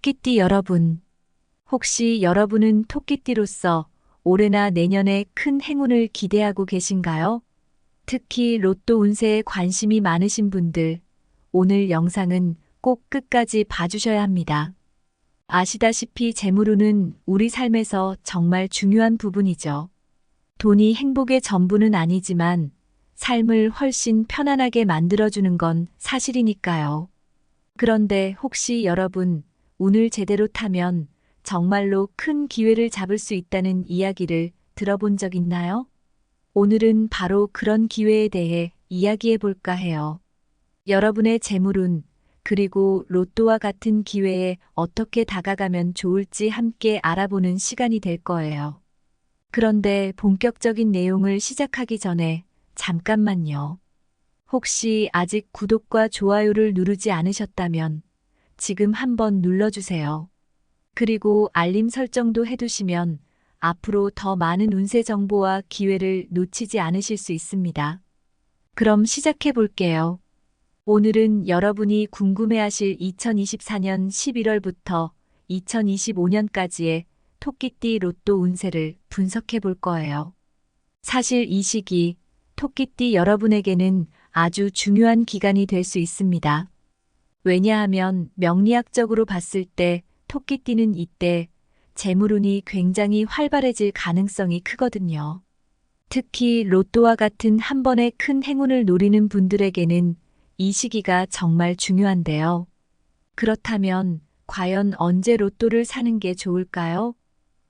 토끼띠 여러분, 혹시 여러분은 토끼띠로서 올해나 내년에 큰 행운을 기대하고 계신가요? 특히 로또 운세에 관심이 많으신 분들, 오늘 영상은 꼭 끝까지 봐주셔야 합니다. 아시다시피 재물운은 우리 삶에서 정말 중요한 부분이죠. 돈이 행복의 전부는 아니지만 삶을 훨씬 편안하게 만들어주는 건 사실이니까요. 그런데 혹시 여러분, 운을 제대로 타면 정말로 큰 기회를 잡을 수 있다는 이야기를 들어본 적 있나요? 오늘은 바로 그런 기회에 대해 이야기해 볼까 해요. 여러분의 재물운, 그리고 로또와 같은 기회에 어떻게 다가가면 좋을지 함께 알아보는 시간이 될 거예요. 그런데 본격적인 내용을 시작하기 전에 잠깐만요. 혹시 아직 구독과 좋아요를 누르지 않으셨다면 지금 한번 눌러주세요. 그리고 알림 설정도 해두시면 앞으로 더 많은 운세 정보와 기회를 놓치지 않으실 수 있습니다. 그럼 시작해 볼게요. 오늘은 여러분이 궁금해하실 2024년 11월부터 2025년까지의 토끼띠 로또 운세를 분석해 볼 거예요. 사실 이 시기 토끼띠 여러분에게는 아주 중요한 기간이 될 수 있습니다. 왜냐하면 명리학적으로 봤을 때 토끼띠는 이때 재물운이 굉장히 활발해질 가능성이 크거든요. 특히 로또와 같은 한 번의 큰 행운을 노리는 분들에게는 이 시기가 정말 중요한데요. 그렇다면 과연 언제 로또를 사는 게 좋을까요?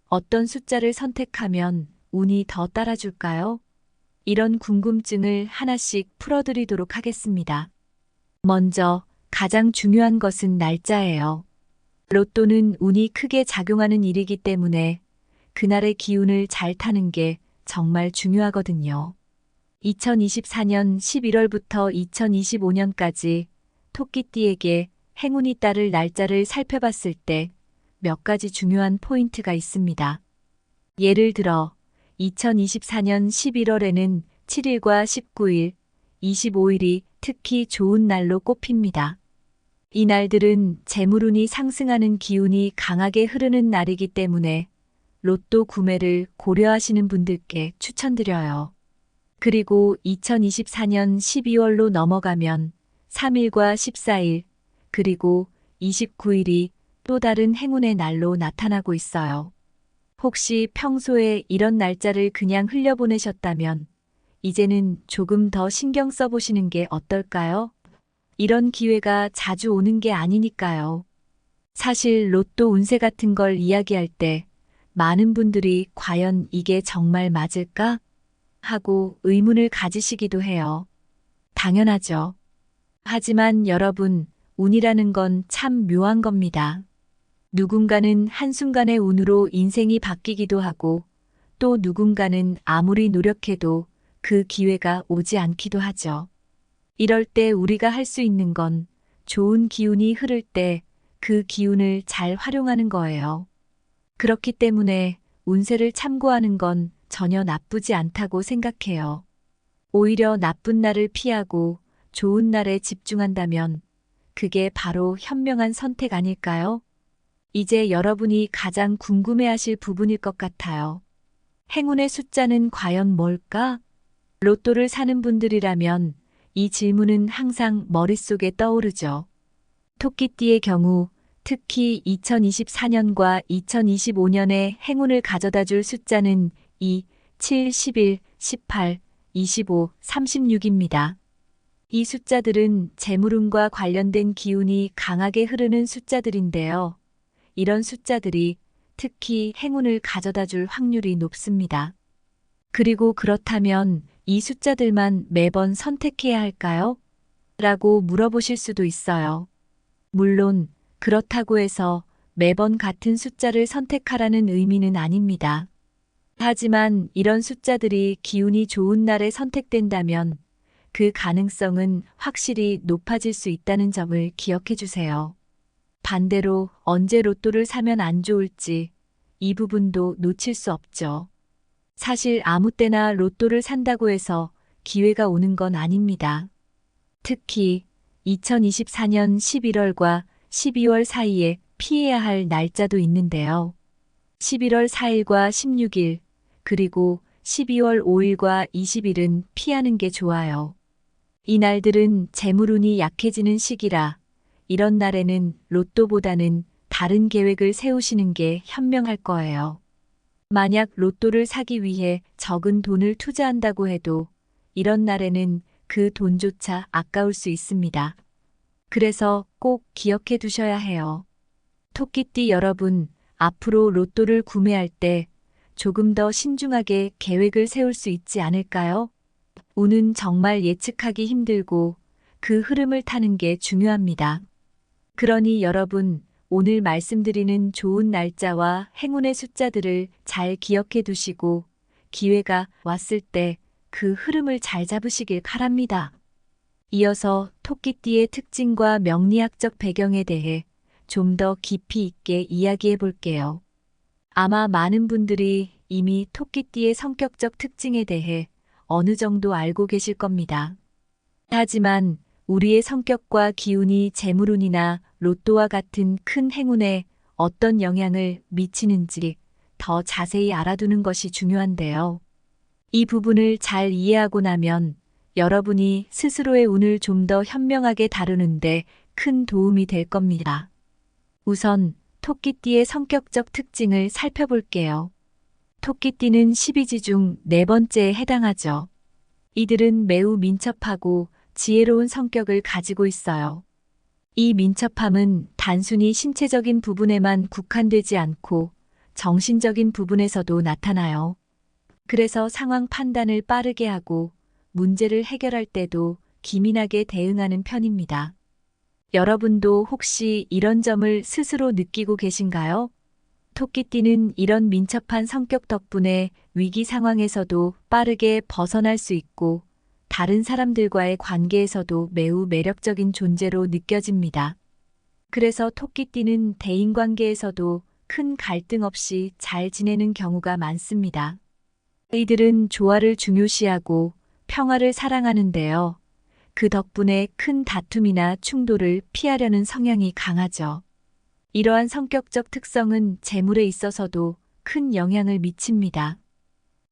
어떤 숫자를 선택하면 운이 더 따라줄까요? 이런 궁금증을 하나씩 풀어드리도록 하겠습니다. 먼저 가장 중요한 것은 날짜예요. 로또는 운이 크게 작용하는 일이기 때문에 그날의 기운을 잘 타는 게 정말 중요하거든요. 2024년 11월부터 2025년까지 토끼띠에게 행운이 따를 날짜를 살펴봤을 때 몇 가지 중요한 포인트가 있습니다. 예를 들어 2024년 11월에는 7일과 19일, 25일이 특히 좋은 날로 꼽힙니다. 이 날들은 재물운이 상승하는 기운이 강하게 흐르는 날이기 때문에 로또 구매를 고려하시는 분들께 추천드려요. 그리고 2024년 12월로 넘어가면 3일과 14일, 그리고 29일이 또 다른 행운의 날로 나타나고 있어요. 혹시 평소에 이런 날짜를 그냥 흘려보내셨다면 이제는 조금 더 신경 써보시는 게 어떨까요? 이런 기회가 자주 오는 게 아니니까요. 사실 로또 운세 같은 걸 이야기할 때 많은 분들이 과연 이게 정말 맞을까? 하고 의문을 가지시기도 해요. 당연하죠. 하지만 여러분, 운이라는 건 참 묘한 겁니다. 누군가는 한순간의 운으로 인생이 바뀌기도 하고 또 누군가는 아무리 노력해도 그 기회가 오지 않기도 하죠. 이럴 때 우리가 할 수 있는 건 좋은 기운이 흐를 때 그 기운을 잘 활용하는 거예요. 그렇기 때문에 운세를 참고하는 건 전혀 나쁘지 않다고 생각해요. 오히려 나쁜 날을 피하고 좋은 날에 집중한다면 그게 바로 현명한 선택 아닐까요? 이제 여러분이 가장 궁금해하실 부분일 것 같아요. 행운의 숫자는 과연 뭘까? 로또를 사는 분들이라면 이 질문은 항상 머릿속에 떠오르죠. 토끼띠의 경우 특히 2024년과 2025년에 행운을 가져다 줄 숫자는 2, 7, 11, 18, 25, 36입니다. 이 숫자들은 재물운과 관련된 기운이 강하게 흐르는 숫자들인데요. 이런 숫자들이 특히 행운을 가져다 줄 확률이 높습니다. 그리고 그렇다면 이 숫자들만 매번 선택해야 할까요? 라고 물어보실 수도 있어요. 물론 그렇다고 해서 매번 같은 숫자를 선택하라는 의미는 아닙니다. 하지만 이런 숫자들이 기운이 좋은 날에 선택된다면 그 가능성은 확실히 높아질 수 있다는 점을 기억해 주세요. 반대로 언제 로또를 사면 안 좋을지 이 부분도 놓칠 수 없죠. 사실 아무 때나 로또를 산다고 해서 기회가 오는 건 아닙니다. 특히 2024년 11월과 12월 사이에 피해야 할 날짜도 있는데요. 11월 4일과 16일, 그리고 12월 5일과 20일은 피하는 게 좋아요. 이 날들은 재물운이 약해지는 시기라 이런 날에는 로또보다는 다른 계획을 세우시는 게 현명할 거예요. 만약 로또를 사기 위해 적은 돈을 투자한다고 해도 이런 날에는 그 돈조차 아까울 수 있습니다. 그래서 꼭 기억해 두셔야 해요. 토끼띠 여러분, 앞으로 로또를 구매할 때 조금 더 신중하게 계획을 세울 수 있지 않을까요? 운은 정말 예측하기 힘들고 그 흐름을 타는 게 중요합니다. 그러니 여러분, 오늘 말씀드리는 좋은 날짜와 행운의 숫자들을 잘 기억해 두시고 기회가 왔을 때 그 흐름을 잘 잡으시길 바랍니다. 이어서 토끼띠의 특징과 명리학적 배경에 대해 좀 더 깊이 있게 이야기해 볼게요. 아마 많은 분들이 이미 토끼띠의 성격적 특징에 대해 어느 정도 알고 계실 겁니다. 하지만 우리의 성격과 기운이 재물운이나 로또와 같은 큰 행운에 어떤 영향을 미치는지 더 자세히 알아두는 것이 중요한데요. 이 부분을 잘 이해하고 나면 여러분이 스스로의 운을 좀 더 현명하게 다루는데 큰 도움이 될 겁니다. 우선 토끼띠의 성격적 특징을 살펴볼게요. 토끼띠는 12지 중 네 번째에 해당하죠. 이들은 매우 민첩하고 지혜로운 성격을 가지고 있어요. 이 민첩함은 단순히 신체적인 부분에만 국한되지 않고 정신적인 부분에서도 나타나요. 그래서 상황 판단을 빠르게 하고 문제를 해결할 때도 기민하게 대응하는 편입니다. 여러분도 혹시 이런 점을 스스로 느끼고 계신가요? 토끼띠는 이런 민첩한 성격 덕분에 위기 상황에서도 빠르게 벗어날 수 있고 다른 사람들과의 관계에서도 매우 매력적인 존재로 느껴집니다. 그래서 토끼띠는 대인관계에서도 큰 갈등 없이 잘 지내는 경우가 많습니다. 이들은 조화를 중요시하고 평화를 사랑하는데요. 그 덕분에 큰 다툼이나 충돌을 피하려는 성향이 강하죠. 이러한 성격적 특성은 재물에 있어서도 큰 영향을 미칩니다.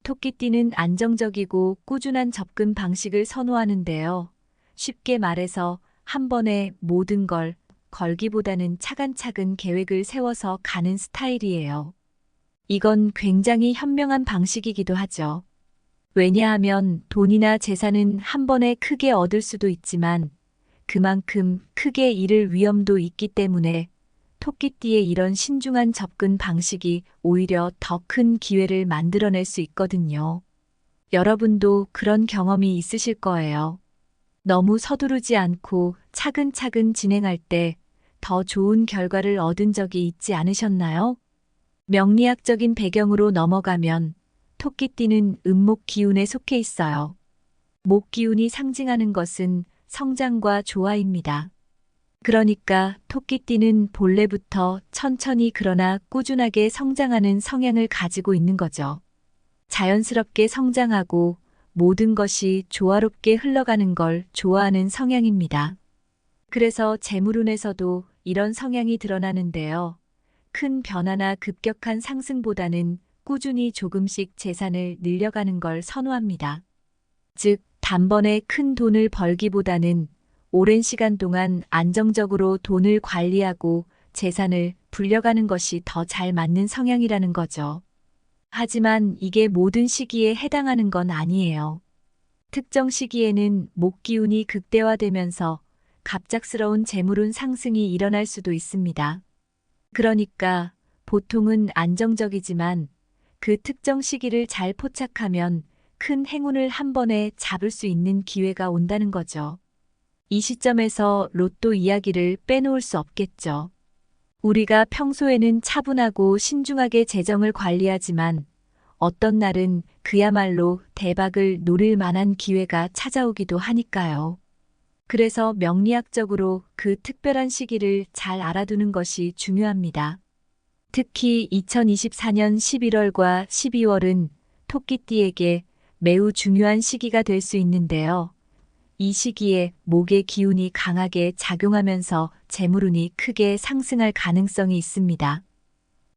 토끼띠는 안정적이고 꾸준한 접근 방식을 선호하는데요. 쉽게 말해서 한 번에 모든 걸 걸기보다는 차근차근 계획을 세워서 가는 스타일이에요. 이건 굉장히 현명한 방식이기도 하죠. 왜냐하면 돈이나 재산은 한 번에 크게 얻을 수도 있지만 그만큼 크게 잃을 위험도 있기 때문에 토끼띠의 이런 신중한 접근 방식이 오히려 더 큰 기회를 만들어낼 수 있거든요. 여러분도 그런 경험이 있으실 거예요. 너무 서두르지 않고 차근차근 진행할 때 더 좋은 결과를 얻은 적이 있지 않으셨나요? 명리학적인 배경으로 넘어가면 토끼띠는 음목 기운에 속해 있어요. 목 기운이 상징하는 것은 성장과 조화입니다. 그러니까 토끼띠는 본래부터 천천히 그러나 꾸준하게 성장하는 성향을 가지고 있는 거죠. 자연스럽게 성장하고 모든 것이 조화롭게 흘러가는 걸 좋아하는 성향입니다. 그래서 재물운에서도 이런 성향이 드러나는데요. 큰 변화나 급격한 상승보다는 꾸준히 조금씩 재산을 늘려가는 걸 선호합니다. 즉, 단번에 큰 돈을 벌기보다는 오랜 시간 동안 안정적으로 돈을 관리하고 재산을 불려가는 것이 더 잘 맞는 성향이라는 거죠. 하지만 이게 모든 시기에 해당하는 건 아니에요. 특정 시기에는 목 기운이 극대화되면서 갑작스러운 재물운 상승이 일어날 수도 있습니다. 그러니까 보통은 안정적이지만 그 특정 시기를 잘 포착하면 큰 행운을 한 번에 잡을 수 있는 기회가 온다는 거죠. 이 시점에서 로또 이야기를 빼놓을 수 없겠죠. 우리가 평소에는 차분하고 신중하게 재정을 관리하지만 어떤 날은 그야말로 대박을 노릴 만한 기회가 찾아오기도 하니까요. 그래서 명리학적으로 그 특별한 시기를 잘 알아두는 것이 중요합니다. 특히 2024년 11월과 12월은 토끼띠에게 매우 중요한 시기가 될 수 있는데요. 이 시기에 목의 기운이 강하게 작용하면서 재물운이 크게 상승할 가능성이 있습니다.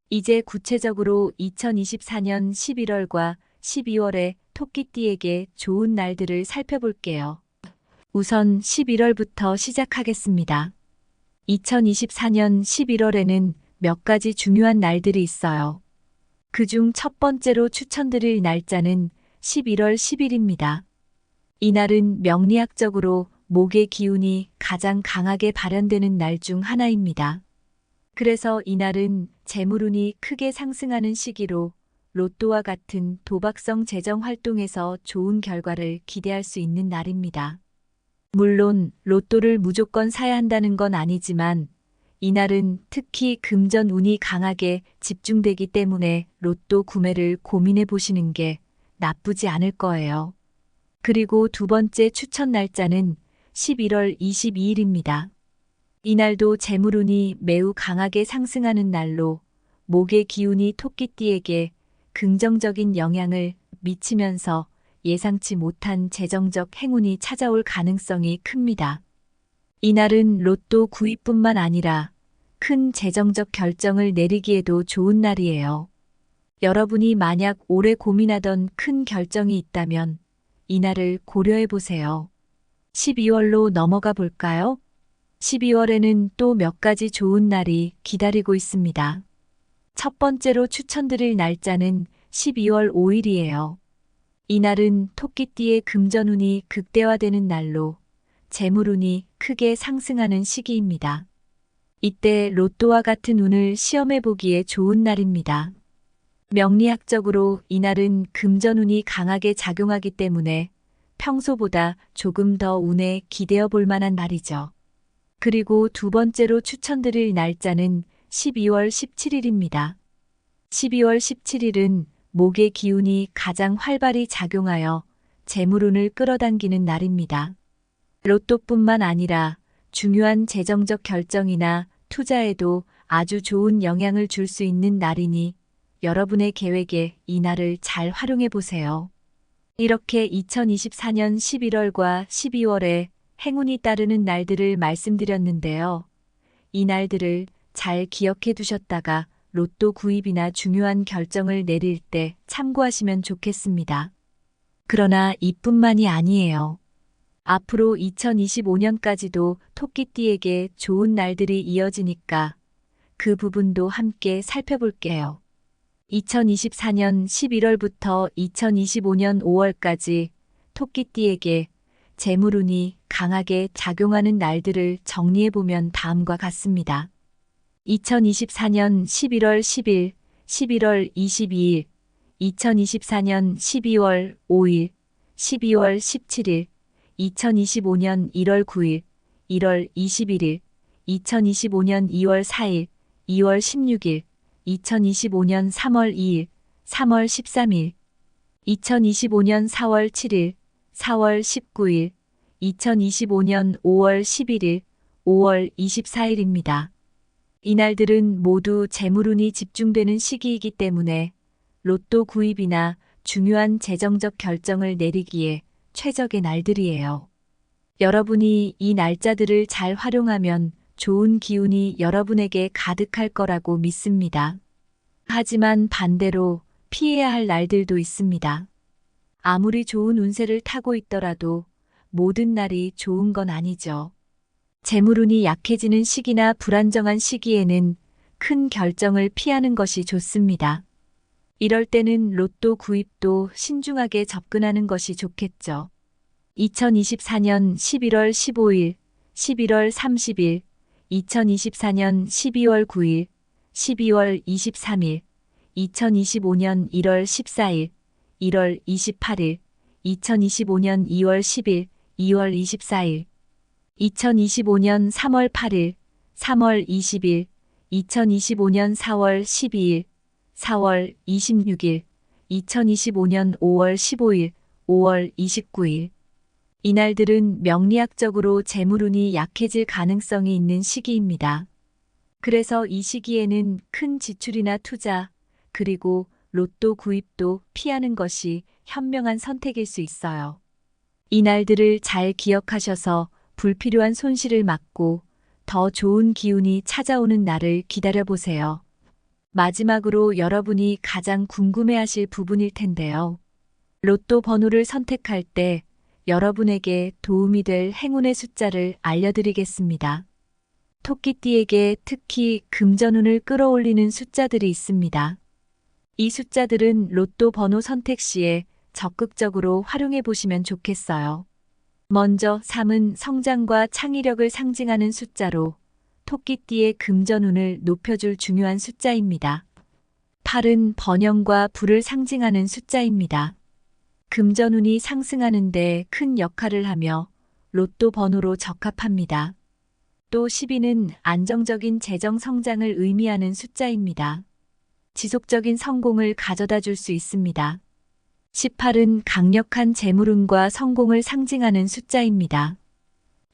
이제 구체적으로 2024년 11월과 12월에 토끼띠에게 좋은 날들을 살펴볼게요. 우선 11월부터 시작하겠습니다. 2024년 11월에는 몇 가지 중요한 날들이 있어요. 그중 첫 번째로 추천드릴 날짜는 11월 10일입니다. 이날은 명리학적으로 목의 기운이 가장 강하게 발현되는 날 중 하나입니다. 그래서 이날은 재물운이 크게 상승하는 시기로 로또와 같은 도박성 재정 활동에서 좋은 결과를 기대할 수 있는 날입니다. 물론 로또를 무조건 사야 한다는 건 아니지만 이날은 특히 금전 운이 강하게 집중되기 때문에 로또 구매를 고민해 보시는 게 나쁘지 않을 거예요. 그리고 두 번째 추천 날짜는 11월 22일입니다. 이날도 재물운이 매우 강하게 상승하는 날로 목의 기운이 토끼띠에게 긍정적인 영향을 미치면서 예상치 못한 재정적 행운이 찾아올 가능성이 큽니다. 이날은 로또 구입뿐만 아니라 큰 재정적 결정을 내리기에도 좋은 날이에요. 여러분이 만약 오래 고민하던 큰 결정이 있다면 이날을 고려해 보세요. 12월로 넘어가 볼까요? 12월에는 또 몇 가지 좋은 날이 기다리고 있습니다. 첫 번째로 추천드릴 날짜는 12월 5일이에요. 이날은 토끼띠의 금전운이 극대화되는 날로 재물운이 크게 상승하는 시기입니다. 이때 로또와 같은 운을 시험해 보기에 좋은 날입니다. 명리학적으로 이날은 금전운이 강하게 작용하기 때문에 평소보다 조금 더 운에 기대어 볼 만한 날이죠. 그리고 두 번째로 추천드릴 날짜는 12월 17일입니다. 12월 17일은 목의 기운이 가장 활발히 작용하여 재물운을 끌어당기는 날입니다. 로또뿐만 아니라 중요한 재정적 결정이나 투자에도 아주 좋은 영향을 줄 수 있는 날이니 여러분의 계획에 이 날을 잘 활용해 보세요. 이렇게 2024년 11월과 12월에 행운이 따르는 날들을 말씀드렸는데요. 이 날들을 잘 기억해 두셨다가 로또 구입이나 중요한 결정을 내릴 때 참고하시면 좋겠습니다. 그러나 이뿐만이 아니에요. 앞으로 2025년까지도 토끼띠에게 좋은 날들이 이어지니까 그 부분도 함께 살펴볼게요. 2024년 11월부터 2025년 5월까지 토끼띠에게 재물운이 강하게 작용하는 날들을 정리해보면 다음과 같습니다. 2024년 11월 10일, 11월 22일, 2024년 12월 5일, 12월 17일, 2025년 1월 9일, 1월 21일, 2025년 2월 4일, 2월 16일, 2025년 3월 2일, 3월 13일, 2025년 4월 7일, 4월 19일, 2025년 5월 11일, 5월 24일입니다. 이날들은 모두 재물운이 집중되는 시기이기 때문에 로또 구입이나 중요한 재정적 결정을 내리기에 최적의 날들이에요. 여러분이 이 날짜들을 잘 활용하면 좋은 기운이 여러분에게 가득할 거라고 믿습니다. 하지만 반대로 피해야 할 날들도 있습니다. 아무리 좋은 운세를 타고 있더라도 모든 날이 좋은 건 아니죠. 재물운이 약해지는 시기나 불안정한 시기에는 큰 결정을 피하는 것이 좋습니다. 이럴 때는 로또 구입도 신중하게 접근하는 것이 좋겠죠. 2024년 11월 15일, 11월 30일, 2024년 12월 9일, 12월 23일, 2025년 1월 14일, 1월 28일, 2025년 2월 10일, 2월 24일, 2025년 3월 8일, 3월 20일, 2025년 4월 12일, 4월 26일, 2025년 5월 15일, 5월 29일. 이날들은 명리학적으로 재물운이 약해질 가능성이 있는 시기입니다. 그래서 이 시기에는 큰 지출이나 투자, 그리고 로또 구입도 피하는 것이 현명한 선택일 수 있어요. 이 날들을 잘 기억하셔서 불필요한 손실을 막고 더 좋은 기운이 찾아오는 날을 기다려보세요. 마지막으로 여러분이 가장 궁금해하실 부분일 텐데요. 로또 번호를 선택할 때 여러분에게 도움이 될 행운의 숫자를 알려드리겠습니다. 토끼띠에게 특히 금전운을 끌어올리는 숫자들이 있습니다. 이 숫자들은 로또 번호 선택 시에 적극적으로 활용해 보시면 좋겠어요. 먼저 3은 성장과 창의력을 상징하는 숫자로 토끼띠의 금전운을 높여줄 중요한 숫자입니다. 8은 번영과 부를 상징하는 숫자입니다. 금전운이 상승하는데 큰 역할을 하며 로또 번호로 적합합니다. 또 12는 안정적인 재정 성장을 의미하는 숫자입니다. 지속적인 성공을 가져다 줄 수 있습니다. 18은 강력한 재물운과 성공을 상징하는 숫자입니다.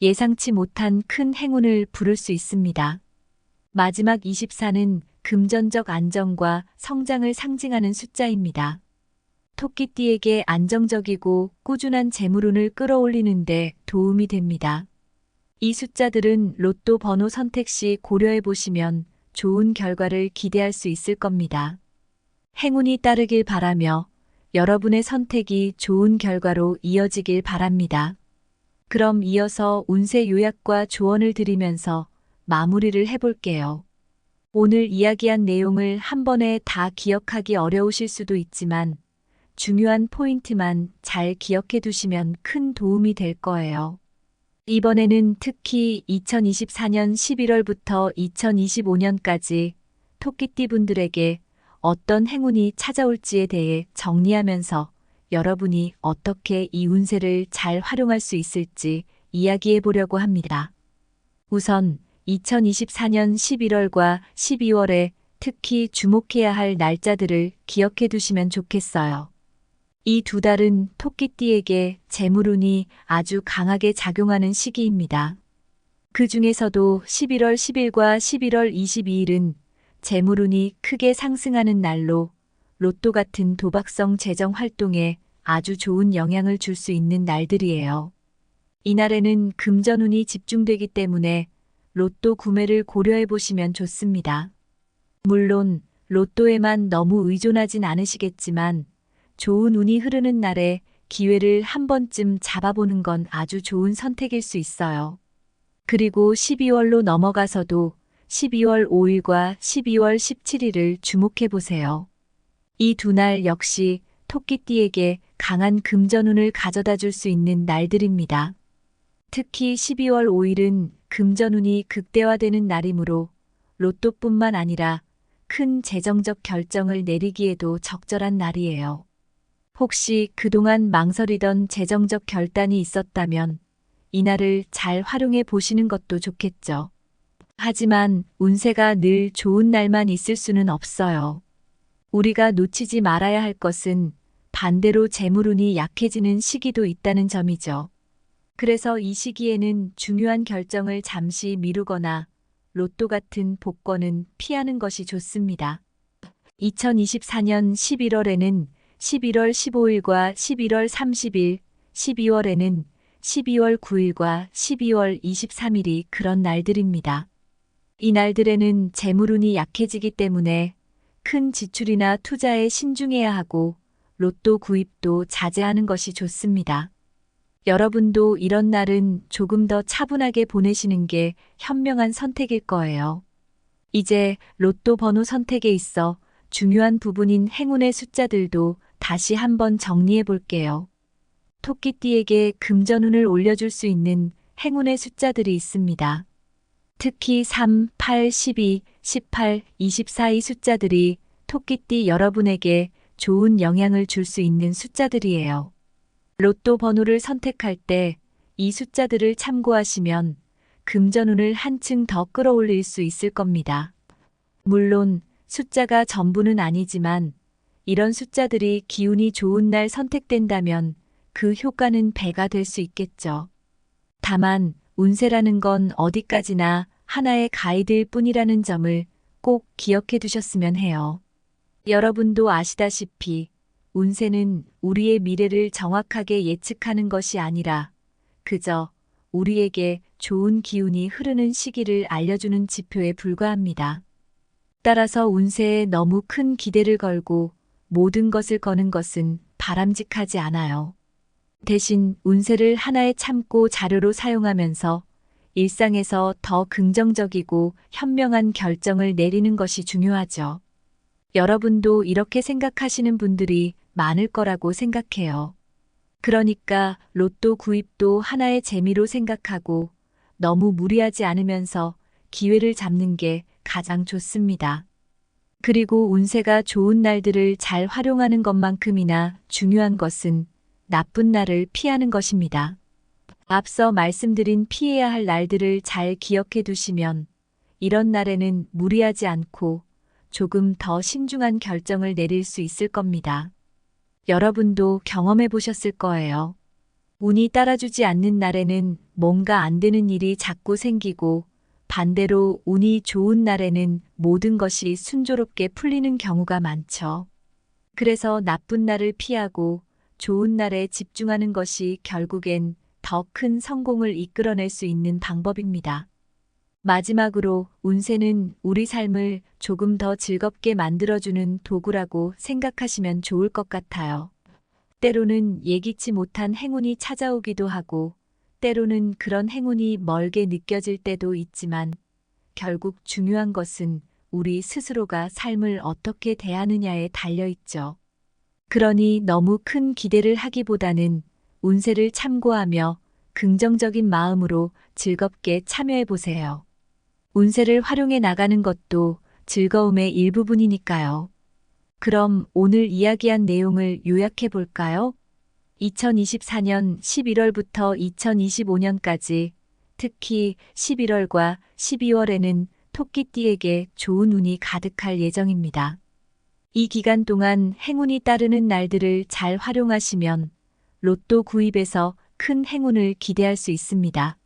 예상치 못한 큰 행운을 부를 수 있습니다. 마지막 24는 금전적 안정과 성장을 상징하는 숫자입니다. 토끼띠에게 안정적이고 꾸준한 재물운을 끌어올리는데 도움이 됩니다. 이 숫자들은 로또 번호 선택 시 고려해 보시면 좋은 결과를 기대할 수 있을 겁니다. 행운이 따르길 바라며 여러분의 선택이 좋은 결과로 이어지길 바랍니다. 그럼 이어서 운세 요약과 조언을 드리면서 마무리를 해볼게요. 오늘 이야기한 내용을 한 번에 다 기억하기 어려우실 수도 있지만 중요한 포인트만 잘 기억해 두시면 큰 도움이 될 거예요. 이번에는 특히 2024년 11월부터 2025년까지 토끼띠 분들에게 어떤 행운이 찾아올지에 대해 정리하면서 여러분이 어떻게 이 운세를 잘 활용할 수 있을지 이야기해 보려고 합니다. 우선 2024년 11월과 12월에 특히 주목해야 할 날짜들을 기억해 두시면 좋겠어요. 이 두 달은 토끼띠에게 재물운이 아주 강하게 작용하는 시기입니다. 그 중에서도 11월 10일과 11월 22일은 재물운이 크게 상승하는 날로 로또 같은 도박성 재정 활동에 아주 좋은 영향을 줄 수 있는 날들이에요. 이날에는 금전운이 집중되기 때문에 로또 구매를 고려해 보시면 좋습니다. 물론 로또에만 너무 의존하진 않으시겠지만 좋은 운이 흐르는 날에 기회를 한 번쯤 잡아보는 건 아주 좋은 선택일 수 있어요. 그리고 12월로 넘어가서도 12월 5일과 12월 17일을 주목해 보세요. 이 두 날 역시 토끼띠에게 강한 금전운을 가져다 줄 수 있는 날들입니다. 특히 12월 5일은 금전운이 극대화되는 날이므로 로또뿐만 아니라 큰 재정적 결정을 내리기에도 적절한 날이에요. 혹시 그동안 망설이던 재정적 결단이 있었다면 이날을 잘 활용해 보시는 것도 좋겠죠. 하지만 운세가 늘 좋은 날만 있을 수는 없어요. 우리가 놓치지 말아야 할 것은 반대로 재물운이 약해지는 시기도 있다는 점이죠. 그래서 이 시기에는 중요한 결정을 잠시 미루거나 로또 같은 복권은 피하는 것이 좋습니다. 2024년 11월에는 11월 15일과 11월 30일, 12월에는 12월 9일과 12월 23일이 그런 날들입니다. 이 날들에는 재물운이 약해지기 때문에 큰 지출이나 투자에 신중해야 하고 로또 구입도 자제하는 것이 좋습니다. 여러분도 이런 날은 조금 더 차분하게 보내시는 게 현명한 선택일 거예요. 이제 로또 번호 선택에 있어 중요한 부분인 행운의 숫자들도 다시 한번 정리해 볼게요. 토끼띠에게 금전운을 올려줄 수 있는 행운의 숫자들이 있습니다. 특히 3, 8, 12, 18, 24 이 숫자들이 토끼띠 여러분에게 좋은 영향을 줄 수 있는 숫자들이에요. 로또 번호를 선택할 때 이 숫자들을 참고하시면 금전운을 한층 더 끌어올릴 수 있을 겁니다. 물론 숫자가 전부는 아니지만 이런 숫자들이 기운이 좋은 날 선택된다면 그 효과는 배가 될 수 있겠죠. 다만 운세라는 건 어디까지나 하나의 가이드일 뿐이라는 점을 꼭 기억해 두셨으면 해요. 여러분도 아시다시피 운세는 우리의 미래를 정확하게 예측하는 것이 아니라 그저 우리에게 좋은 기운이 흐르는 시기를 알려주는 지표에 불과합니다. 따라서 운세에 너무 큰 기대를 걸고 모든 것을 거는 것은 바람직하지 않아요. 대신 운세를 하나의 참고 자료로 사용하면서 일상에서 더 긍정적이고 현명한 결정을 내리는 것이 중요하죠. 여러분도 이렇게 생각하시는 분들이 많을 거라고 생각해요. 그러니까 로또 구입도 하나의 재미로 생각하고 너무 무리하지 않으면서 기회를 잡는 게 가장 좋습니다. 그리고 운세가 좋은 날들을 잘 활용하는 것만큼이나 중요한 것은 나쁜 날을 피하는 것입니다. 앞서 말씀드린 피해야 할 날들을 잘 기억해 두시면 이런 날에는 무리하지 않고 조금 더 신중한 결정을 내릴 수 있을 겁니다. 여러분도 경험해 보셨을 거예요. 운이 따라주지 않는 날에는 뭔가 안 되는 일이 자꾸 생기고 반대로 운이 좋은 날에는 모든 것이 순조롭게 풀리는 경우가 많죠. 그래서 나쁜 날을 피하고 좋은 날에 집중하는 것이 결국엔 더 큰 성공을 이끌어낼 수 있는 방법입니다. 마지막으로 운세는 우리 삶을 조금 더 즐겁게 만들어주는 도구라고 생각하시면 좋을 것 같아요. 때로는 예기치 못한 행운이 찾아오기도 하고, 때로는 그런 행운이 멀게 느껴질 때도 있지만, 결국 중요한 것은 우리 스스로가 삶을 어떻게 대하느냐에 달려있죠. 그러니 너무 큰 기대를 하기보다는 운세를 참고하며 긍정적인 마음으로 즐겁게 참여해 보세요. 운세를 활용해 나가는 것도 즐거움의 일부분이니까요. 그럼 오늘 이야기한 내용을 요약해 볼까요? 2024년 11월부터 2025년까지 특히 11월과 12월에는 토끼띠에게 좋은 운이 가득할 예정입니다. 이 기간 동안 행운이 따르는 날들을 잘 활용하시면 로또 구입에서 큰 행운을 기대할 수 있습니다.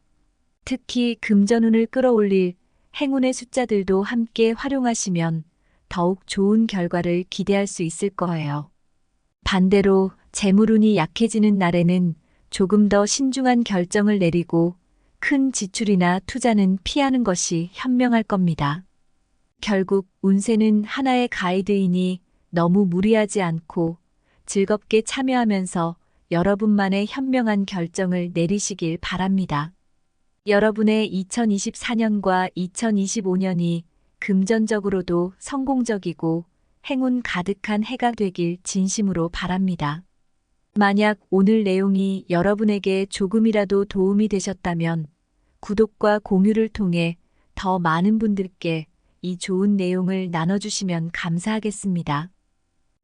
특히 금전운을 끌어올릴 행운의 숫자들도 함께 활용하시면 더욱 좋은 결과를 기대할 수 있을 거예요. 반대로 재물운이 약해지는 날에는 조금 더 신중한 결정을 내리고 큰 지출이나 투자는 피하는 것이 현명할 겁니다. 결국 운세는 하나의 가이드이니 너무 무리하지 않고 즐겁게 참여하면서 여러분만의 현명한 결정을 내리시길 바랍니다. 여러분의 2024년과 2025년이 금전적으로도 성공적이고 행운 가득한 해가 되길 진심으로 바랍니다. 만약 오늘 내용이 여러분에게 조금이라도 도움이 되셨다면 구독과 공유를 통해 더 많은 분들께 이 좋은 내용을 나눠주시면 감사하겠습니다.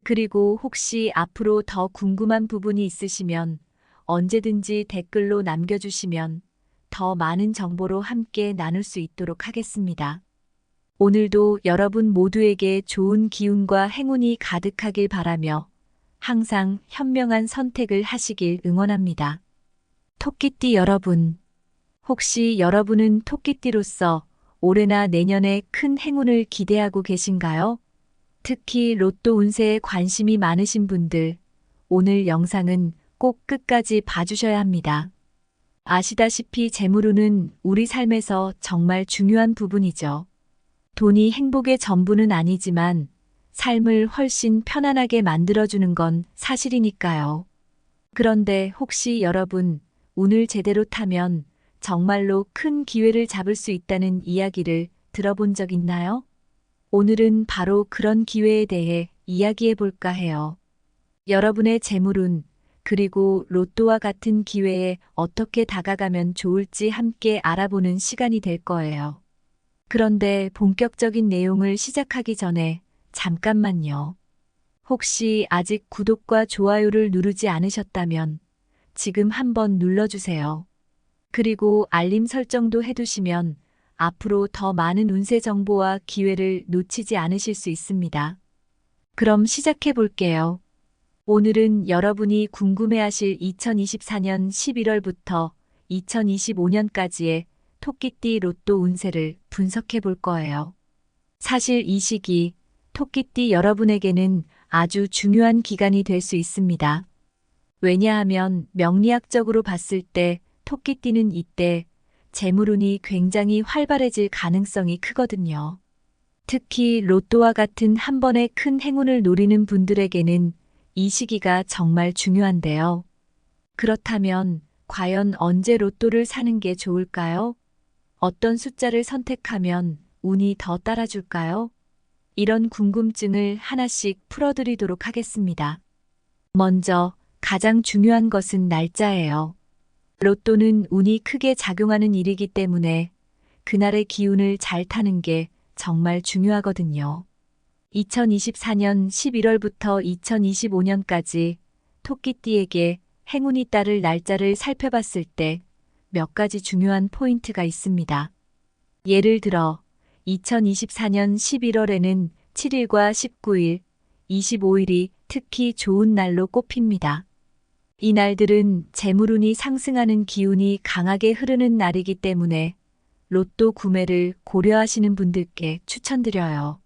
그리고 혹시 앞으로 더 궁금한 부분이 있으시면 언제든지 댓글로 남겨주시면 더 많은 정보로 함께 나눌 수 있도록 하겠습니다. 오늘도 여러분 모두에게 좋은 기운과 행운이 가득하길 바라며 항상 현명한 선택을 하시길 응원합니다. 토끼띠 여러분, 혹시 여러분은 토끼띠로서 올해나 내년에 큰 행운을 기대하고 계신가요? 특히 로또 운세에 관심이 많으신 분들, 오늘 영상은 꼭 끝까지 봐주셔야 합니다. 아시다시피 재물운은 우리 삶에서 정말 중요한 부분이죠. 돈이 행복의 전부는 아니지만 삶을 훨씬 편안하게 만들어주는 건 사실이니까요. 그런데 혹시 여러분, 운을 제대로 타면 정말로 큰 기회를 잡을 수 있다는 이야기를 들어본 적 있나요? 오늘은 바로 그런 기회에 대해 이야기해 볼까 해요. 여러분의 재물운, 그리고 로또와 같은 기회에 어떻게 다가가면 좋을지 함께 알아보는 시간이 될 거예요. 그런데 본격적인 내용을 시작하기 전에 잠깐만요. 혹시 아직 구독과 좋아요를 누르지 않으셨다면 지금 한번 눌러주세요. 그리고 알림 설정도 해두시면 앞으로 더 많은 운세 정보와 기회를 놓치지 않으실 수 있습니다. 그럼 시작해 볼게요. 오늘은 여러분이 궁금해하실 2024년 11월부터 2025년까지의 토끼띠 로또 운세를 분석해 볼 거예요. 사실 이 시기 토끼띠 여러분에게는 아주 중요한 기간이 될 수 있습니다. 왜냐하면 명리학적으로 봤을 때 토끼띠는 이때 재물운이 굉장히 활발해질 가능성이 크거든요. 특히 로또와 같은 한 번의 큰 행운을 노리는 분들에게는 이 시기가 정말 중요한데요. 그렇다면 과연 언제 로또를 사는 게 좋을까요? 어떤 숫자를 선택하면 운이 더 따라줄까요? 이런 궁금증을 하나씩 풀어드리도록 하겠습니다. 먼저 가장 중요한 것은 날짜예요. 로또는 운이 크게 작용하는 일이기 때문에 그날의 기운을 잘 타는 게 정말 중요하거든요. 2024년 11월부터 2025년까지 토끼띠에게 행운이 따를 날짜를 살펴봤을 때 몇 가지 중요한 포인트가 있습니다. 예를 들어 2024년 11월에는 7일과 19일, 25일이 특히 좋은 날로 꼽힙니다. 이 날들은 재물운이 상승하는 기운이 강하게 흐르는 날이기 때문에 로또 구매를 고려하시는 분들께 추천드려요.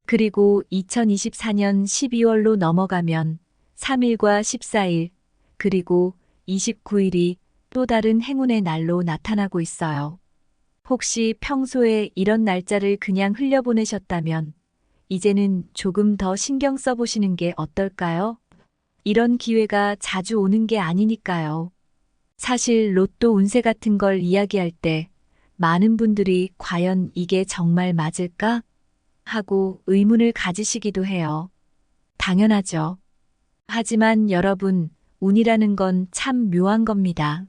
그리고 2024년 12월로 넘어가면 3일과 14일, 그리고 29일이 또 다른 행운의 날로 나타나고 있어요. 혹시 평소에 이런 날짜를 그냥 흘려보내셨다면 이제는 조금 더 신경 써보시는 게 어떨까요? 이런 기회가 자주 오는 게 아니니까요. 사실 로또 운세 같은 걸 이야기할 때 많은 분들이 과연 이게 정말 맞을까? 하고 의문을 가지시기도 해요. 당연하죠. 하지만 여러분, 운이라는 건 참 묘한 겁니다.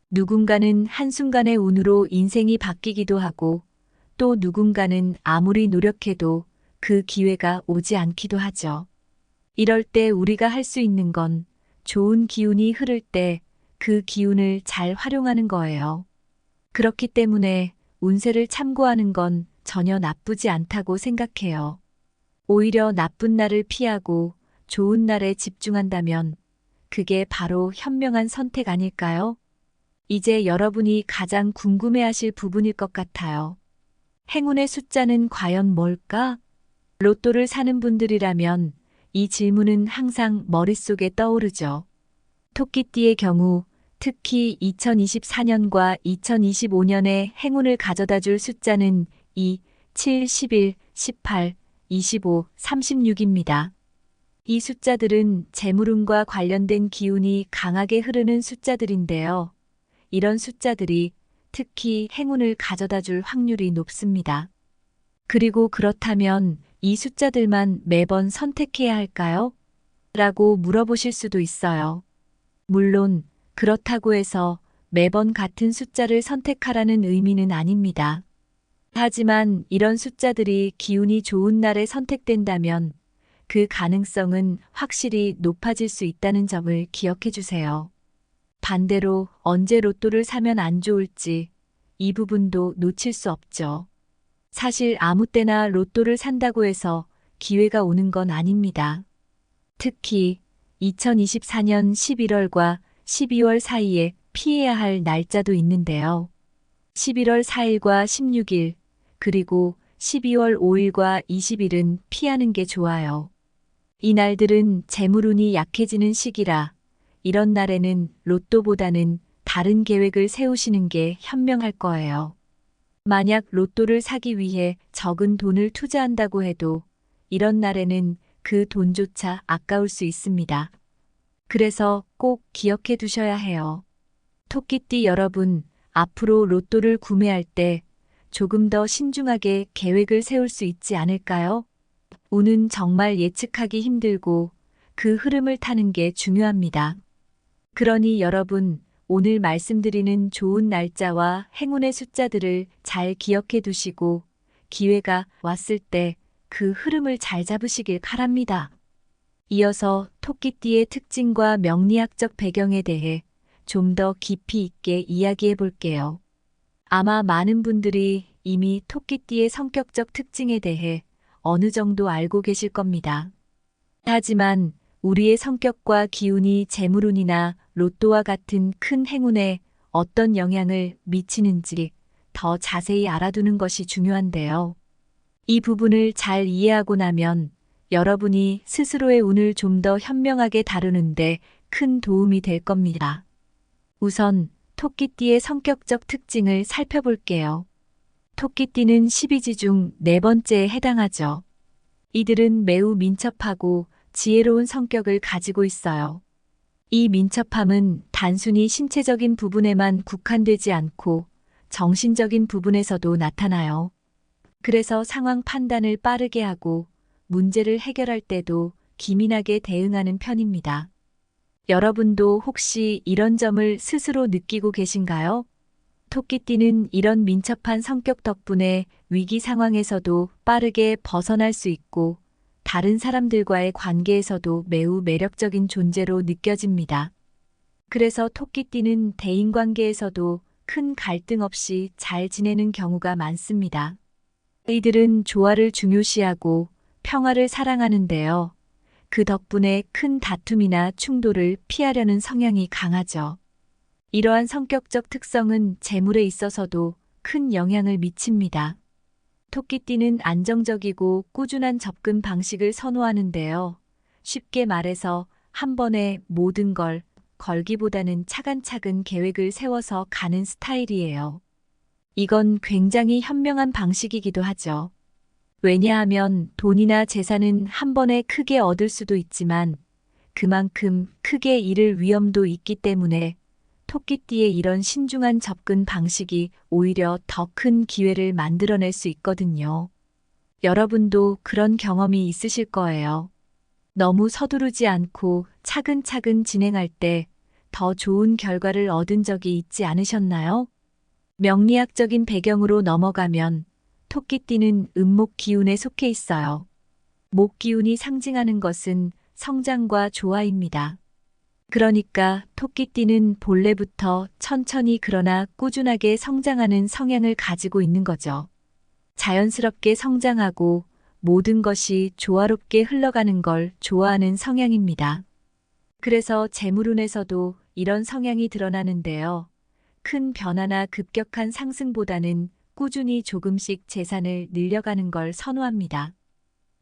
누군가는 한순간의 운으로 인생이 바뀌기도 하고 또 누군가는 아무리 노력해도 그 기회가 오지 않기도 하죠. 이럴 때 우리가 할 수 있는 건 좋은 기운이 흐를 때 그 기운을 잘 활용하는 거예요. 그렇기 때문에 운세를 참고하는 건 전혀 나쁘지 않다고 생각해요. 오히려 나쁜 날을 피하고 좋은 날에 집중한다면 그게 바로 현명한 선택 아닐까요? 이제 여러분이 가장 궁금해하실 부분일 것 같아요. 행운의 숫자는 과연 뭘까? 로또를 사는 분들이라면 이 질문은 항상 머릿속에 떠오르죠. 토끼띠의 경우 특히 2024년과 2025년에 행운을 가져다 줄 숫자는 2, 7, 11, 18, 25, 36입니다. 이 숫자들은 재물운과 관련된 기운이 강하게 흐르는 숫자들인데요. 이런 숫자들이 특히 행운을 가져다 줄 확률이 높습니다. 그리고 그렇다면 이 숫자들만 매번 선택해야 할까요? 라고 물어보실 수도 있어요. 물론 그렇다고 해서 매번 같은 숫자를 선택하라는 의미는 아닙니다. 하지만 이런 숫자들이 기운이 좋은 날에 선택된다면 그 가능성은 확실히 높아질 수 있다는 점을 기억해 주세요. 반대로 언제 로또를 사면 안 좋을지 이 부분도 놓칠 수 없죠. 사실 아무 때나 로또를 산다고 해서 기회가 오는 건 아닙니다. 특히 2024년 11월과 12월 사이에 피해야 할 날짜도 있는데요. 11월 4일과 16일, 그리고 12월 5일과 20일은 피하는 게 좋아요. 이 날들은 재물운이 약해지는 시기라 이런 날에는 로또보다는 다른 계획을 세우시는 게 현명할 거예요. 만약 로또를 사기 위해 적은 돈을 투자한다고 해도 이런 날에는 그 돈조차 아까울 수 있습니다. 그래서 꼭 기억해 두셔야 해요. 토끼띠 여러분, 앞으로 로또를 구매할 때 조금 더 신중하게 계획을 세울 수 있지 않을까요? 운은 정말 예측하기 힘들고 그 흐름을 타는 게 중요합니다. 그러니 여러분, 오늘 말씀드리는 좋은 날짜와 행운의 숫자들을 잘 기억해 두시고 기회가 왔을 때 그 흐름을 잘 잡으시길 바랍니다. 이어서 토끼띠의 특징과 명리학적 배경에 대해 좀 더 깊이 있게 이야기해 볼게요. 아마 많은 분들이 이미 토끼띠의 성격적 특징에 대해 어느 정도 알고 계실 겁니다. 하지만 우리의 성격과 기운이 재물운이나 로또와 같은 큰 행운에 어떤 영향을 미치는지 더 자세히 알아두는 것이 중요한데요. 이 부분을 잘 이해하고 나면 여러분이 스스로의 운을 좀 더 현명하게 다루는데 큰 도움이 될 겁니다. 우선 토끼띠의 성격적 특징을 살펴볼게요. 토끼띠는 12지 중 네 번째에 해당하죠. 이들은 매우 민첩하고 지혜로운 성격을 가지고 있어요. 이 민첩함은 단순히 신체적인 부분에만 국한되지 않고 정신적인 부분에서도 나타나요. 그래서 상황 판단을 빠르게 하고 문제를 해결할 때도 기민하게 대응하는 편입니다. 여러분도 혹시 이런 점을 스스로 느끼고 계신가요? 토끼띠는 이런 민첩한 성격 덕분에 위기 상황에서도 빠르게 벗어날 수 있고 다른 사람들과의 관계에서도 매우 매력적인 존재로 느껴집니다. 그래서 토끼띠는 대인관계에서도 큰 갈등 없이 잘 지내는 경우가 많습니다. 이들은 조화를 중요시하고 평화를 사랑하는데요. 그 덕분에 큰 다툼이나 충돌을 피하려는 성향이 강하죠. 이러한 성격적 특성은 재물에 있어서도 큰 영향을 미칩니다. 토끼띠는 안정적이고 꾸준한 접근 방식을 선호하는데요. 쉽게 말해서 한 번에 모든 걸 걸기보다는 차근차근 계획을 세워서 가는 스타일이에요. 이건 굉장히 현명한 방식이기도 하죠. 왜냐하면 돈이나 재산은 한 번에 크게 얻을 수도 있지만 그만큼 크게 잃을 위험도 있기 때문에 토끼띠의 이런 신중한 접근 방식이 오히려 더 큰 기회를 만들어낼 수 있거든요. 여러분도 그런 경험이 있으실 거예요. 너무 서두르지 않고 차근차근 진행할 때 더 좋은 결과를 얻은 적이 있지 않으셨나요? 명리학적인 배경으로 넘어가면 토끼띠는 음목 기운에 속해 있어요. 목 기운이 상징하는 것은 성장과 조화입니다. 그러니까 토끼띠는 본래부터 천천히 그러나 꾸준하게 성장하는 성향을 가지고 있는 거죠. 자연스럽게 성장하고 모든 것이 조화롭게 흘러가는 걸 좋아하는 성향입니다. 그래서 재물운에서도 이런 성향이 드러나는데요. 큰 변화나 급격한 상승보다는 꾸준히 조금씩 재산을 늘려가는 걸 선호합니다.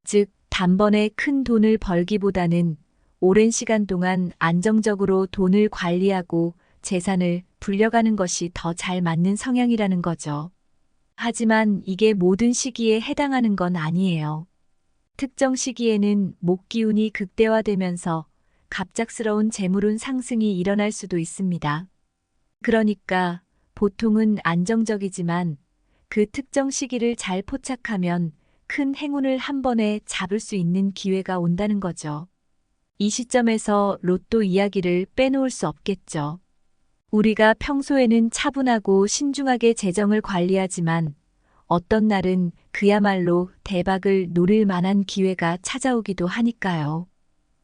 즉, 단번에 큰 돈을 벌기보다는 오랜 시간 동안 안정적으로 돈을 관리하고 재산을 불려가는 것이 더 잘 맞는 성향이라는 거죠. 하지만 이게 모든 시기에 해당하는 건 아니에요. 특정 시기에는 목 기운이 극대화되면서 갑작스러운 재물운 상승이 일어날 수도 있습니다. 그러니까 보통은 안정적이지만 그 특정 시기를 잘 포착하면 큰 행운을 한 번에 잡을 수 있는 기회가 온다는 거죠. 이 시점에서 로또 이야기를 빼놓을 수 없겠죠. 우리가 평소에는 차분하고 신중하게 재정을 관리하지만 어떤 날은 그야말로 대박을 노릴 만한 기회가 찾아오기도 하니까요.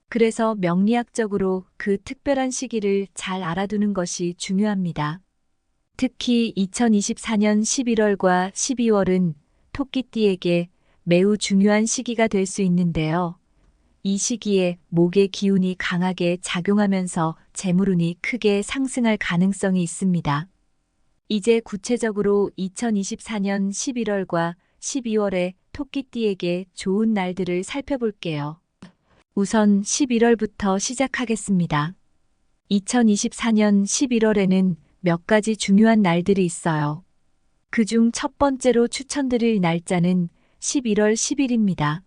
그래서 명리학적으로 그 특별한 시기를 잘 알아두는 것이 중요합니다. 특히 2024년 11월과 12월은 토끼띠에게 매우 중요한 시기가 될 수 있는데요. 이 시기에 목의 기운이 강하게 작용하면서 재물운이 크게 상승할 가능성이 있습니다. 이제 구체적으로 2024년 11월과 12월에 토끼띠에게 좋은 날들을 살펴볼게요. 우선 11월부터 시작하겠습니다. 2024년 11월에는 몇 가지 중요한 날들이 있어요. 그중 첫 번째로 추천드릴 날짜는 11월 10일입니다.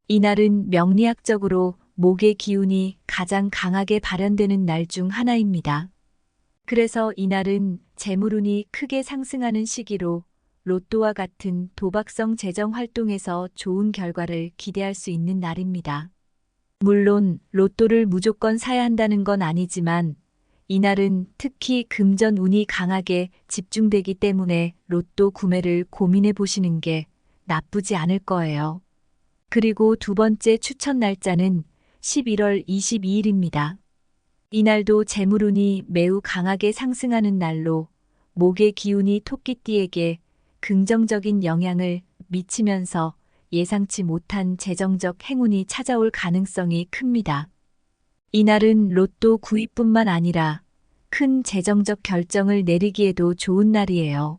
이날은 명리학적으로 목의 기운이 가장 강하게 발현되는 날 중 하나입니다. 그래서 이날은 재물운이 크게 상승하는 시기로 로또와 같은 도박성 재정 활동에서 좋은 결과를 기대할 수 있는 날입니다. 물론 로또를 무조건 사야 한다는 건 아니지만 이날은 특히 금전 운이 강하게 집중되기 때문에 로또 구매를 고민해 보시는 게 나쁘지 않을 거예요. 그리고 두 번째 추천 날짜는 11월 22일입니다. 이날도 재물운이 매우 강하게 상승하는 날로 목의 기운이 토끼띠에게 긍정적인 영향을 미치면서 예상치 못한 재정적 행운이 찾아올 가능성이 큽니다. 이날은 로또 구입뿐만 아니라 큰 재정적 결정을 내리기에도 좋은 날이에요.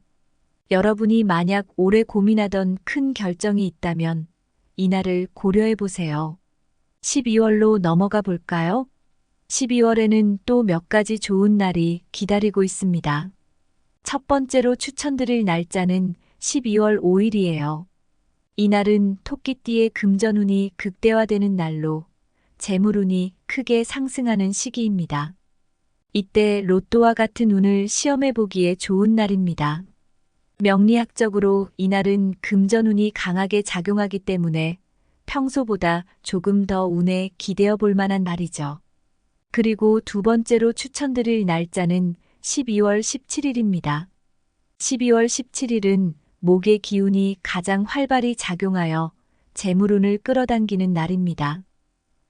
여러분이 만약 오래 고민하던 큰 결정이 있다면 이날을 고려해 보세요. 12월로 넘어가 볼까요? 12월에는 또 몇 가지 좋은 날이 기다리고 있습니다. 첫 번째로 추천드릴 날짜는 12월 5일이에요. 이날은 토끼띠의 금전운이 극대화되는 날로 재물운이 크게 상승하는 시기입니다. 이때 로또와 같은 운을 시험해 보기에 좋은 날입니다. 명리학적으로 이날은 금전운이 강하게 작용하기 때문에 평소보다 조금 더 운에 기대어 볼 만한 날이죠. 그리고 두 번째로 추천드릴 날짜는 12월 17일입니다. 12월 17일은 목의 기운이 가장 활발히 작용하여 재물운을 끌어당기는 날입니다.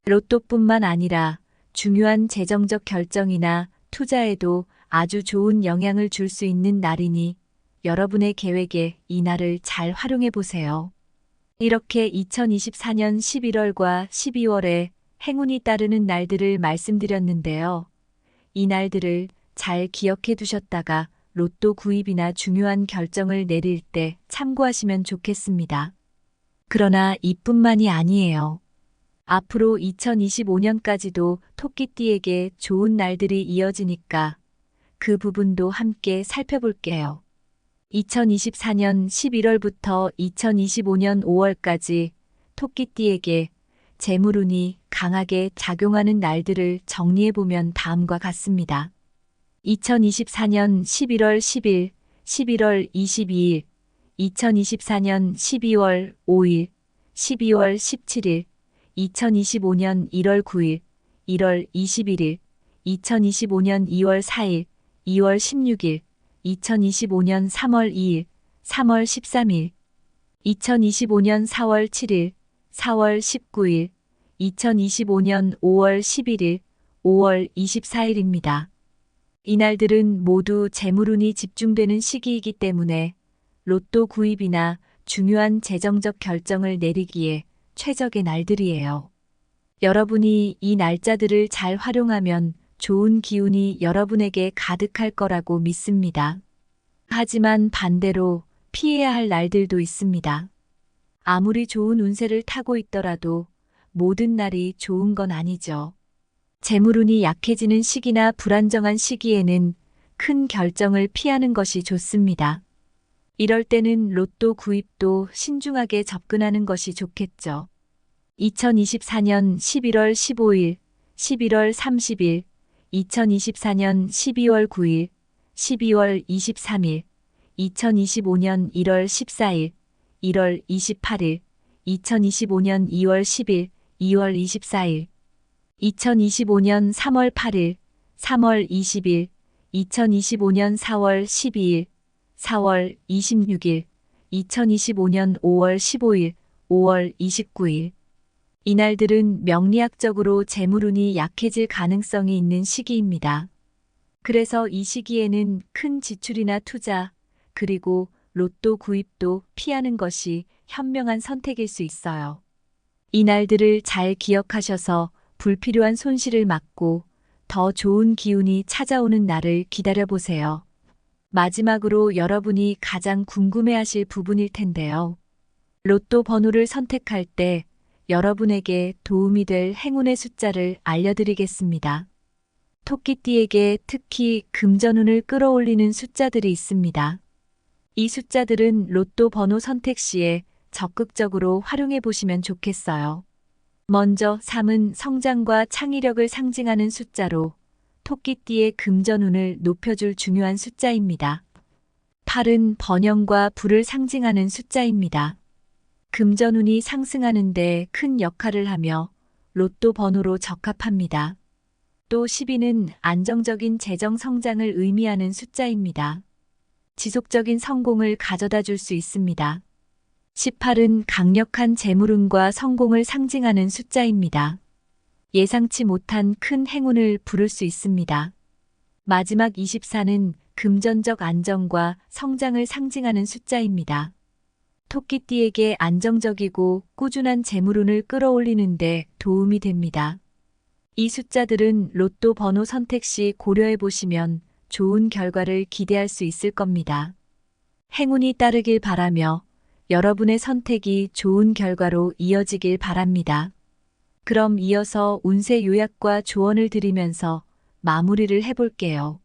로또뿐만 아니라 중요한 재정적 결정이나 투자에도 아주 좋은 영향을 줄 수 있는 날이니 여러분의 계획에 이 날을 잘 활용해 보세요. 이렇게 2024년 11월과 12월에 행운이 따르는 날들을 말씀드렸는데요. 이 날들을 잘 기억해 두셨다가 로또 구입이나 중요한 결정을 내릴 때 참고하시면 좋겠습니다. 그러나 이뿐만이 아니에요. 앞으로 2025년까지도 토끼띠에게 좋은 날들이 이어지니까 그 부분도 함께 살펴볼게요. 2024년 11월부터 2025년 5월까지 토끼띠에게 재물운이 강하게 작용하는 날들을 정리해보면 다음과 같습니다. 2024년 11월 10일, 11월 22일, 2024년 12월 5일, 12월 17일, 2025년 1월 9일, 1월 21일, 2025년 2월 4일, 2월 16일, 2025년 3월 2일, 3월 13일, 2025년 4월 7일, 4월 19일, 2025년 5월 11일, 5월 24일입니다. 이날들은 모두 재물운이 집중되는 시기이기 때문에 로또 구입이나 중요한 재정적 결정을 내리기에 최적의 날들이에요. 여러분이 이 날짜들을 잘 활용하면 좋은 기운이 여러분에게 가득할 거라고 믿습니다. 하지만 반대로 피해야 할 날들도 있습니다. 아무리 좋은 운세를 타고 있더라도 모든 날이 좋은 건 아니죠. 재물운이 약해지는 시기나 불안정한 시기에는 큰 결정을 피하는 것이 좋습니다. 이럴 때는 로또 구입도 신중하게 접근하는 것이 좋겠죠. 2024년 11월 15일, 11월 30일, 2024년 12월 9일, 12월 23일, 2025년 1월 14일, 1월 28일, 2025년 2월 10일, 2월 24일, 2025년 3월 8일, 3월 20일, 2025년 4월 12일, 4월 26일, 2025년 5월 15일, 5월 29일. 이날들은 명리학적으로 재물운이 약해질 가능성이 있는 시기입니다. 그래서 이 시기에는 큰 지출이나 투자, 그리고 로또 구입도 피하는 것이 현명한 선택일 수 있어요. 이 날들을 잘 기억하셔서 불필요한 손실을 막고 더 좋은 기운이 찾아오는 날을 기다려보세요. 마지막으로 여러분이 가장 궁금해하실 부분일 텐데요. 로또 번호를 선택할 때 여러분에게 도움이 될 행운의 숫자를 알려드리겠습니다. 토끼띠에게 특히 금전운을 끌어올리는 숫자들이 있습니다. 이 숫자들은 로또 번호 선택 시에 적극적으로 활용해 보시면 좋겠어요. 먼저 3은 성장과 창의력을 상징하는 숫자로 토끼띠의 금전운을 높여줄 중요한 숫자입니다. 8은 번영과 부를 상징하는 숫자입니다. 금전운이 상승하는데 큰 역할을 하며 로또 번호로 적합합니다. 또 12는 안정적인 재정 성장을 의미하는 숫자입니다. 지속적인 성공을 가져다 줄 수 있습니다. 18은 강력한 재물운과 성공을 상징하는 숫자입니다. 예상치 못한 큰 행운을 부를 수 있습니다. 마지막 24는 금전적 안정과 성장을 상징하는 숫자입니다. 토끼띠에게 안정적이고 꾸준한 재물운을 끌어올리는데 도움이 됩니다. 이 숫자들은 로또 번호 선택 시 고려해 보시면 좋은 결과를 기대할 수 있을 겁니다. 행운이 따르길 바라며 여러분의 선택이 좋은 결과로 이어지길 바랍니다. 그럼 이어서 운세 요약과 조언을 드리면서 마무리를 해볼게요.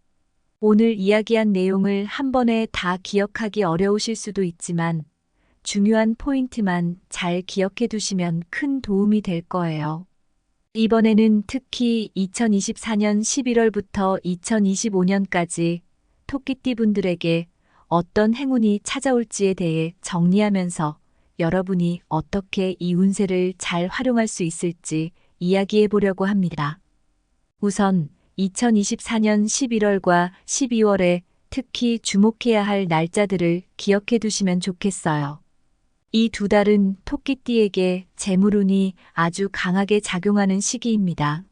오늘 이야기한 내용을 한 번에 다 기억하기 어려우실 수도 있지만 중요한 포인트만 잘 기억해 두시면 큰 도움이 될 거예요. 이번에는 특히 2024년 11월부터 2025년까지 토끼띠 분들에게 어떤 행운이 찾아올지에 대해 정리하면서 여러분이 어떻게 이 운세를 잘 활용할 수 있을지 이야기해 보려고 합니다. 우선 2024년 11월과 12월에 특히 주목해야 할 날짜들을 기억해 두시면 좋겠어요. 이 두 달은 토끼띠에게 재물운이 아주 강하게 작용하는 시기입니다.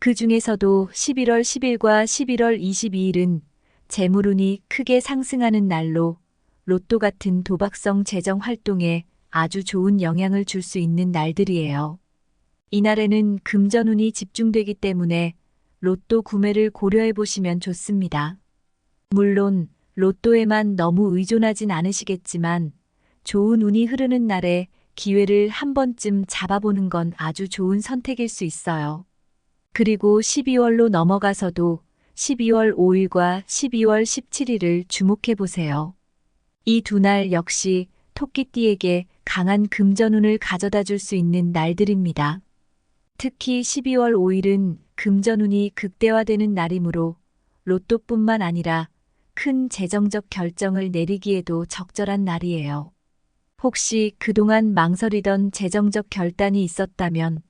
그 중에서도 11월 10일과 11월 22일은 재물운이 크게 상승하는 날로 로또 같은 도박성 재정 활동에 아주 좋은 영향을 줄 수 있는 날들이에요. 이날에는 금전운이 집중되기 때문에 로또 구매를 고려해 보시면 좋습니다. 물론 로또에만 너무 의존하진 않으시겠지만 좋은 운이 흐르는 날에 기회를 한 번쯤 잡아보는 건 아주 좋은 선택일 수 있어요. 그리고 12월로 넘어가서도 12월 5일과 12월 17일을 주목해 보세요. 이 두 날 역시 토끼띠에게 강한 금전운을 가져다 줄 수 있는 날들입니다. 특히 12월 5일은 금전운이 극대화되는 날이므로 로또뿐만 아니라 큰 재정적 결정을 내리기에도 적절한 날이에요. 혹시 그동안 망설이던 재정적 결단이 있었다면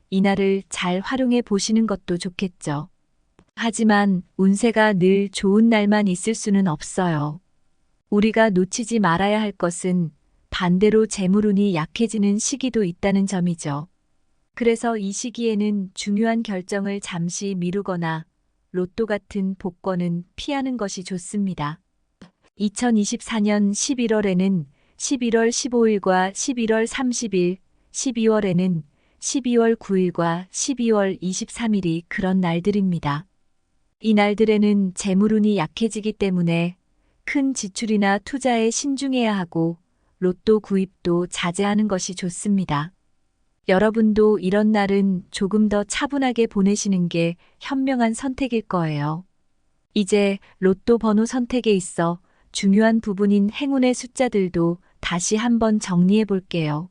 이날을 잘 활용해 보시는 것도 좋겠죠. 하지만 운세가 늘 좋은 날만 있을 수는 없어요. 우리가 놓치지 말아야 할 것은 반대로 재물운이 약해지는 시기도 있다는 점이죠. 그래서 이 시기에는 중요한 결정을 잠시 미루거나 로또 같은 복권은 피하는 것이 좋습니다. 2024년 11월에는 11월 15일과 11월 30일, 12월에는 12월 9일과 12월 23일이 그런 날들입니다. 이 날들에는 재물운이 약해지기 때문에 큰 지출이나 투자에 신중해야 하고 로또 구입도 자제하는 것이 좋습니다. 여러분도 이런 날은 조금 더 차분하게 보내시는 게 현명한 선택일 거예요. 이제 로또 번호 선택에 있어 중요한 부분인 행운의 숫자들도 다시 한번 정리해 볼게요.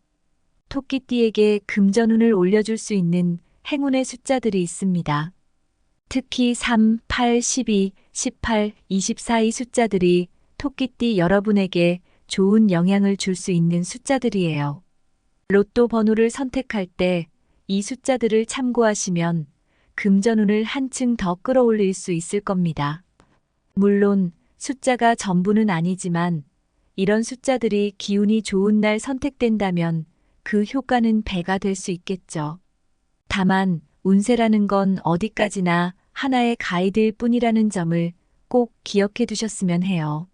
토끼띠에게 금전운을 올려줄 수 있는 행운의 숫자들이 있습니다. 특히 3, 8, 12, 18, 24 이 숫자들이 토끼띠 여러분에게 좋은 영향을 줄 수 있는 숫자들이에요. 로또 번호를 선택할 때 이 숫자들을 참고하시면 금전운을 한층 더 끌어올릴 수 있을 겁니다. 물론 숫자가 전부는 아니지만 이런 숫자들이 기운이 좋은 날 선택된다면 그 효과는 배가 될 수 있겠죠. 다만 운세라는 건 어디까지나 하나의 가이드일 뿐이라는 점을 꼭 기억해 두셨으면 해요.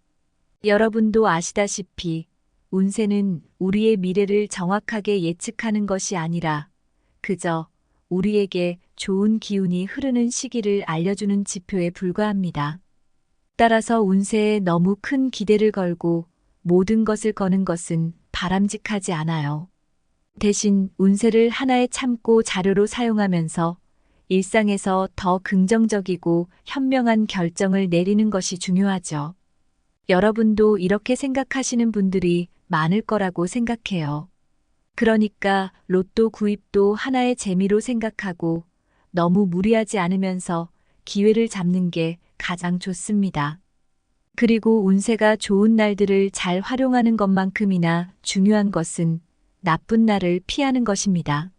여러분도 아시다시피 운세는 우리의 미래를 정확하게 예측하는 것이 아니라 그저 우리에게 좋은 기운이 흐르는 시기를 알려주는 지표에 불과합니다. 따라서 운세에 너무 큰 기대를 걸고 모든 것을 거는 것은 바람직하지 않아요. 대신 운세를 하나의 참고 자료로 사용하면서 일상에서 더 긍정적이고 현명한 결정을 내리는 것이 중요하죠. 여러분도 이렇게 생각하시는 분들이 많을 거라고 생각해요. 그러니까 로또 구입도 하나의 재미로 생각하고 너무 무리하지 않으면서 기회를 잡는 게 가장 좋습니다. 그리고 운세가 좋은 날들을 잘 활용하는 것만큼이나 중요한 것은 나쁜 날을 피하는 것입니다.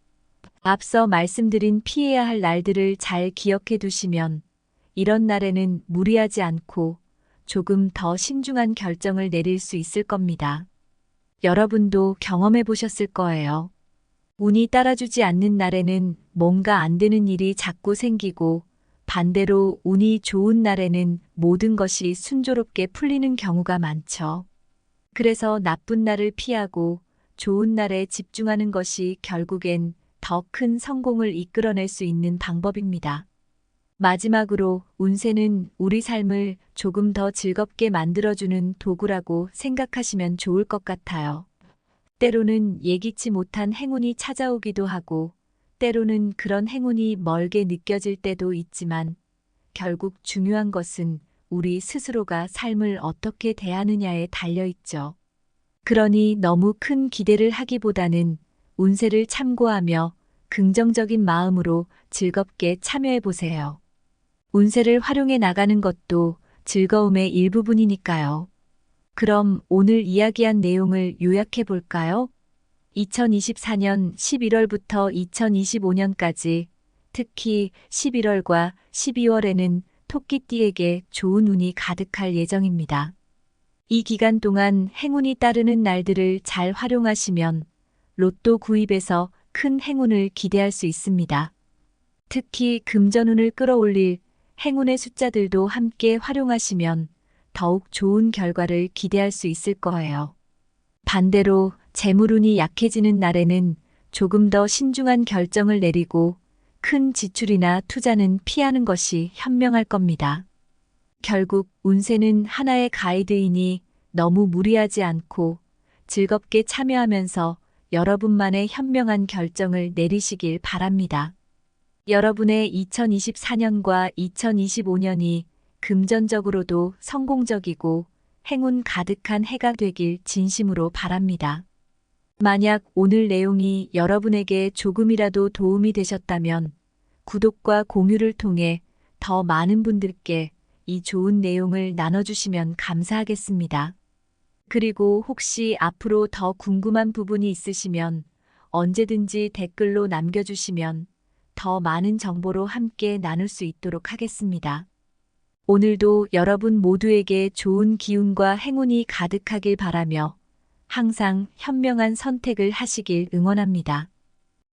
앞서 말씀드린 피해야 할 날들을 잘 기억해 두시면 이런 날에는 무리하지 않고 조금 더 신중한 결정을 내릴 수 있을 겁니다. 여러분도 경험해 보셨을 거예요. 운이 따라주지 않는 날에는 뭔가 안 되는 일이 자꾸 생기고 반대로 운이 좋은 날에는 모든 것이 순조롭게 풀리는 경우가 많죠. 그래서 나쁜 날을 피하고 좋은 날에 집중하는 것이 결국엔 더 큰 성공을 이끌어낼 수 있는 방법입니다. 마지막으로 운세는 우리 삶을 조금 더 즐겁게 만들어주는 도구라고 생각하시면 좋을 것 같아요. 때로는 예기치 못한 행운이 찾아오기도 하고, 때로는 그런 행운이 멀게 느껴질 때도 있지만, 결국 중요한 것은 우리 스스로가 삶을 어떻게 대하느냐에 달려 있죠. 그러니 너무 큰 기대를 하기보다는 운세를 참고하며 긍정적인 마음으로 즐겁게 참여해 보세요. 운세를 활용해 나가는 것도 즐거움의 일부분이니까요. 그럼 오늘 이야기한 내용을 요약해 볼까요? 2024년 11월부터 2025년까지, 특히 11월과 12월에는 토끼띠에게 좋은 운이 가득할 예정입니다. 이 기간 동안 행운이 따르는 날들을 잘 활용하시면 로또 구입에서 큰 행운을 기대할 수 있습니다. 특히 금전운을 끌어올릴 행운의 숫자들도 함께 활용하시면 더욱 좋은 결과를 기대할 수 있을 거예요. 반대로 재물운이 약해지는 날에는 조금 더 신중한 결정을 내리고 큰 지출이나 투자는 피하는 것이 현명할 겁니다. 결국 운세는 하나의 가이드이니 너무 무리하지 않고 즐겁게 참여하면서 여러분만의 현명한 결정을 내리시길 바랍니다. 여러분의 2024년과 2025년이 금전적으로도 성공적이고 행운 가득한 해가 되길 진심으로 바랍니다. 만약 오늘 내용이 여러분에게 조금이라도 도움이 되셨다면 구독과 공유를 통해 더 많은 분들께 이 좋은 내용을 나눠주시면 감사하겠습니다. 그리고 혹시 앞으로 더 궁금한 부분이 있으시면 언제든지 댓글로 남겨주시면 더 많은 정보로 함께 나눌 수 있도록 하겠습니다. 오늘도 여러분 모두에게 좋은 기운과 행운이 가득하길 바라며 항상 현명한 선택을 하시길 응원합니다.